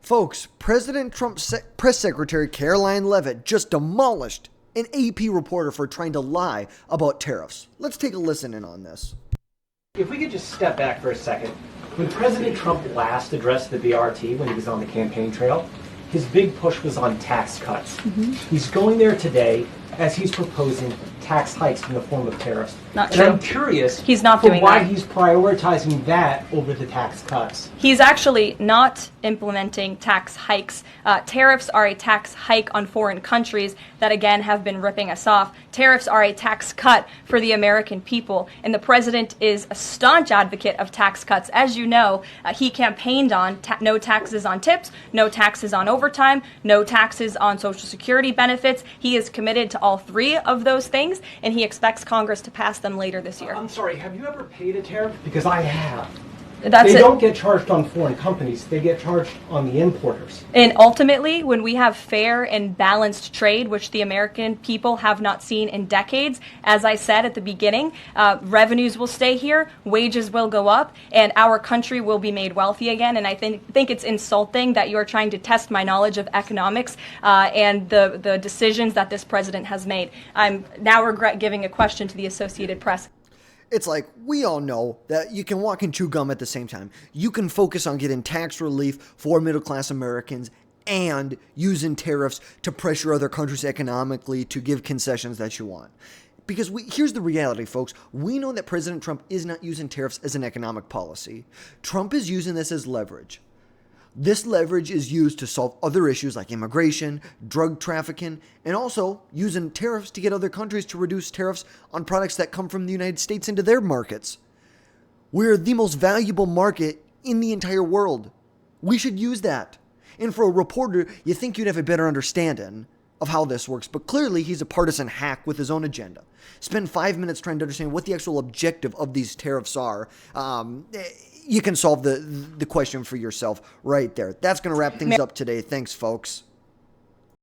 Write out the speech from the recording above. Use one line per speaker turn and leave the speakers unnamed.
Folks, President Trump's press secretary Karoline Leavitt just demolished an AP reporter for trying to lie about tariffs. Let's take a listen in on this.
If we could just step back for a second. When President Trump last addressed the BRT when he was on the campaign trail, his big push was on tax cuts. He's going there today as he's proposing tax hikes in the form of tariffs.
Not true.
And I'm curious
he's not doing
why
that.
He's prioritizing that over the tax cuts.
He's actually not implementing tax hikes. Tariffs are a tax hike on foreign countries that, again, have been ripping us off. Tariffs are a tax cut for the American people, and the president is a staunch advocate of tax cuts. As you know, he campaigned on no taxes on tips, no taxes on overtime, no taxes on Social Security benefits. He is committed to all three of those things, and he expects Congress to pass them later this year.
I'm sorry, have you ever paid a tariff? Because I have. They
That's it.
don't get charged on foreign companies, they get charged on the importers.
And ultimately, when we have fair and balanced trade, which the American people have not seen in decades, as I said at the beginning, revenues will stay here, wages will go up, and our country will be made wealthy again. And I think it's insulting that you are trying to test my knowledge of economics and the decisions that this president has made. I'm now regret giving a question to the Associated Press.
It's like, we all know that you can walk and chew gum at the same time. You can focus on getting tax relief for middle-class Americans and using tariffs to pressure other countries economically to give concessions that you want. Because here's the reality, folks. We know that President Trump is not using tariffs as an economic policy. Trump is using this as leverage. This leverage is used to solve other issues like immigration, drug trafficking, and also using tariffs to get other countries to reduce tariffs on products that come from the United States into their markets. We're the most valuable market in the entire world. We should use that. And for a reporter, you think you'd have a better understanding of how this works, but clearly he's a partisan hack with his own agenda. Spend 5 minutes trying to understand what the actual objective of these tariffs are. You can solve the question for yourself right there. That's going to wrap things up today. Thanks, folks.